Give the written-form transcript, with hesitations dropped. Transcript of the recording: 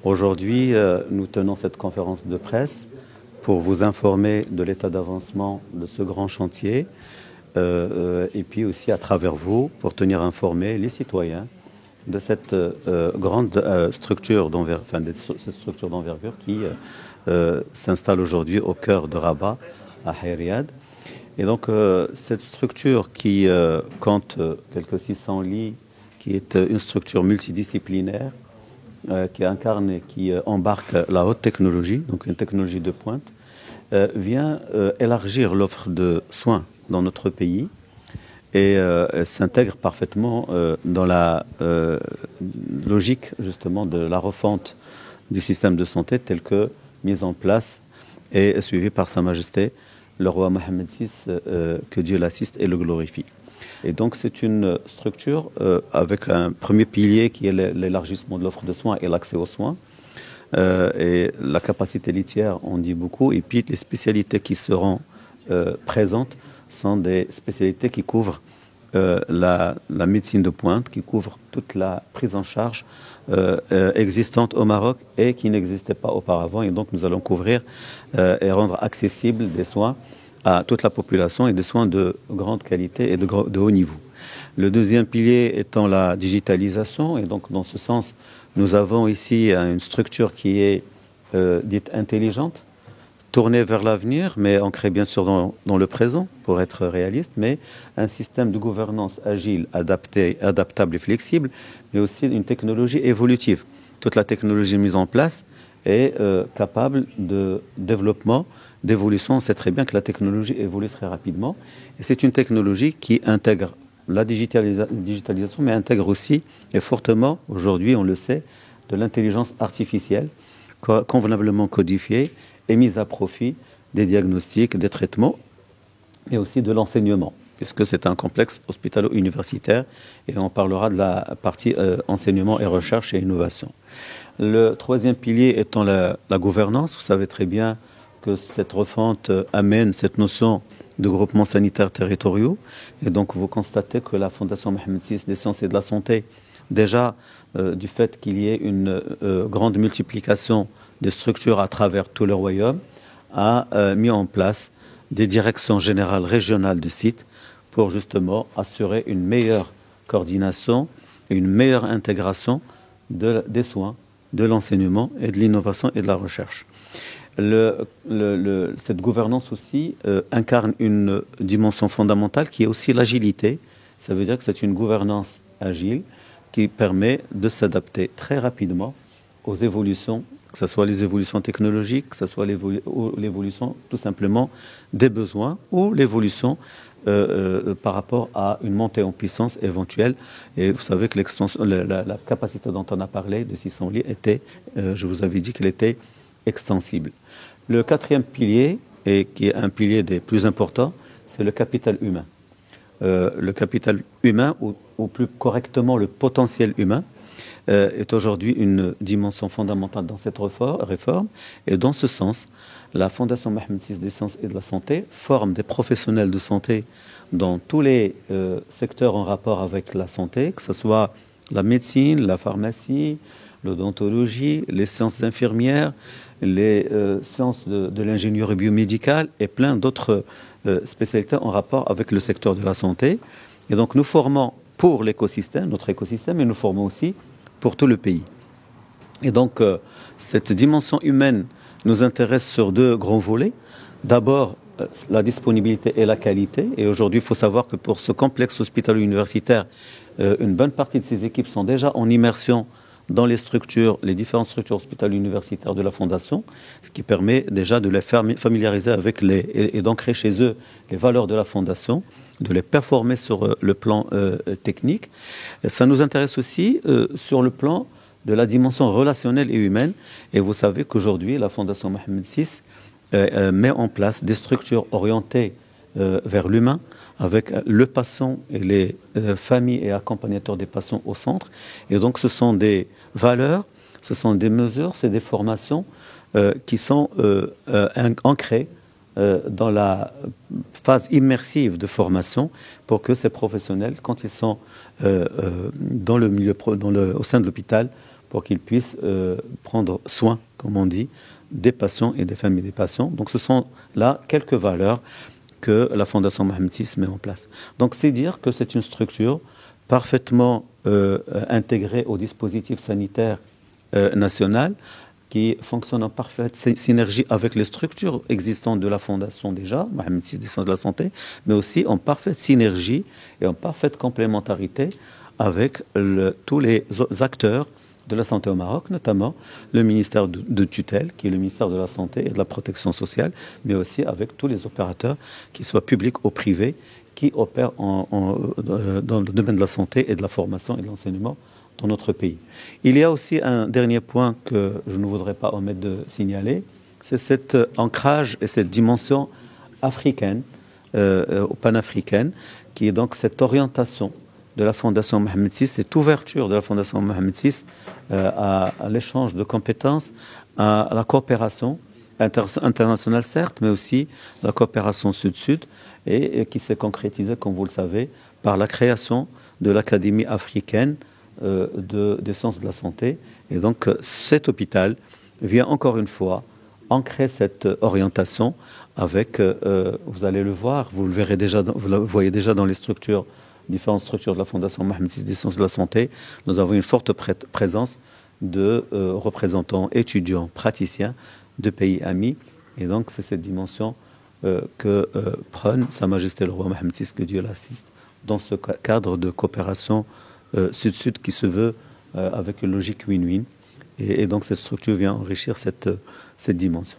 Aujourd'hui, nous tenons cette conférence de presse pour vous informer de l'état d'avancement de ce grand chantier et puis aussi à travers vous pour tenir informés les citoyens de cette grande structure d'envergure qui s'installe aujourd'hui au cœur de Rabat, à Riyad. Et donc cette structure qui compte quelques 600 lits, qui est une structure multidisciplinaire, qui incarne et qui embarque la haute technologie, donc une technologie de pointe, vient élargir l'offre de soins dans notre pays et s'intègre parfaitement dans la logique justement de la refonte du système de santé tel que mise en place et suivie par Sa Majesté le roi Mohammed VI, que Dieu l'assiste et le glorifie. Et donc c'est une structure avec un premier pilier qui est l'élargissement de l'offre de soins et l'accès aux soins. Et la capacité litière, on dit beaucoup. Et puis les spécialités qui seront présentes sont des spécialités qui couvrent la médecine de pointe, qui couvrent toute la prise en charge existante au Maroc et qui n'existait pas auparavant. Et donc nous allons couvrir et rendre accessibles des soins à toute la population et des soins de grande qualité et de haut niveau. Le deuxième pilier étant la digitalisation. Et donc dans ce sens, nous avons ici une structure qui est dite intelligente, tournée vers l'avenir, mais ancrée bien sûr dans le présent, pour être réaliste, mais un système de gouvernance agile, adaptable et flexible, mais aussi une technologie évolutive. Toute la technologie mise en place est capable de développement, d'évolution. On sait très bien que la technologie évolue très rapidement. Et c'est une technologie qui intègre la digitalisation, mais intègre aussi, et fortement, aujourd'hui, on le sait, de l'intelligence artificielle, convenablement codifiée et mise à profit des diagnostics, des traitements, et aussi de l'enseignement, puisque c'est un complexe hospitalo-universitaire, et on parlera de la partie enseignement et recherche et innovation. Le troisième pilier étant la gouvernance. Vous savez très bien que cette refonte amène cette notion de groupements sanitaires territoriaux. Et donc, vous constatez que la Fondation Mohammed VI des sciences et de la santé, déjà, du fait qu'il y ait une grande multiplication des structures à travers tout le royaume, a mis en place des directions générales régionales de sites pour justement assurer une meilleure coordination et une meilleure intégration des soins, de l'enseignement et de l'innovation et de la recherche. Cette gouvernance aussi incarne une dimension fondamentale qui est aussi l'agilité. Ça veut dire que c'est une gouvernance agile qui permet de s'adapter très rapidement aux évolutions, que ce soit les évolutions technologiques, que ce soit l'évolution tout simplement des besoins ou l'évolution par rapport à une montée en puissance éventuelle. Et vous savez que la capacité dont on a parlé de 600 lits était, je vous avais dit qu'elle était extensible. Le quatrième pilier, et qui est un pilier des plus importants, c'est le capital humain. Le capital humain, ou plus correctement le potentiel humain, est aujourd'hui une dimension fondamentale dans cette réforme. Et dans ce sens, la Fondation Mohammed VI des sciences et de la santé forme des professionnels de santé dans tous les secteurs en rapport avec la santé, que ce soit la médecine, la pharmacie, l'odontologie, les sciences infirmières, les sciences de l'ingénierie biomédicale et plein d'autres spécialités en rapport avec le secteur de la santé. Et donc nous formons pour l'écosystème, notre écosystème, et nous formons aussi pour tout le pays. Et donc cette dimension humaine nous intéresse sur deux grands volets. D'abord, la disponibilité et la qualité. Et aujourd'hui, il faut savoir que pour ce complexe hospitalo-universitaire, une bonne partie de ces équipes sont déjà en immersion dans les différentes structures hospitalo-universitaires de la Fondation, ce qui permet déjà de les familiariser avec et d'ancrer chez eux les valeurs de la Fondation, de les performer sur le plan technique. Et ça nous intéresse aussi sur le plan de la dimension relationnelle et humaine. Et vous savez qu'aujourd'hui, la Fondation Mohammed VI met en place des structures orientées vers l'humain, avec le patient et les familles et accompagnateurs des patients au centre. Et donc ce sont des valeurs, ce sont des mesures, c'est des formations qui sont ancrées dans la phase immersive de formation pour que ces professionnels, quand ils sont dans le milieu, au sein de l'hôpital, pour qu'ils puissent prendre soin, comme on dit, des patients et des familles des patients. Donc ce sont là quelques valeurs que la Fondation Mohamed VI met en place. Donc c'est dire que c'est une structure parfaitement intégrée au dispositif sanitaire national, qui fonctionne en parfaite synergie avec les structures existantes de la Fondation déjà, Mohamed VI des sciences de la santé, mais aussi en parfaite synergie et en parfaite complémentarité avec tous les acteurs de la santé au Maroc, notamment le ministère de tutelle, qui est le ministère de la Santé et de la Protection sociale, mais aussi avec tous les opérateurs, qu'ils soient publics ou privés, qui opèrent dans le domaine de la santé et de la formation et de l'enseignement dans notre pays. Il y a aussi un dernier point que je ne voudrais pas omettre de signaler, c'est cet ancrage et cette dimension africaine, panafricaine, qui est donc cette orientation de la Fondation Mohamed VI, cette ouverture de la Fondation Mohamed VI à l'échange de compétences, à la coopération internationale certes, mais aussi la coopération sud-sud, et qui s'est concrétisée, comme vous le savez, par la création de l'Académie africaine des sciences de la santé. Et donc cet hôpital vient encore une fois ancrer cette orientation avec, vous allez le voir, vous le verrez déjà, vous le voyez déjà dans les structures, différentes structures de la Fondation Mohamed VI des sciences de la santé. Nous avons une forte présence de représentants, étudiants, praticiens de pays amis. Et donc c'est cette dimension que prône Sa Majesté le Roi Mohamed VI, que Dieu l'assiste, dans ce cadre de coopération sud-sud qui se veut avec une logique win-win. Et donc cette structure vient enrichir cette dimension.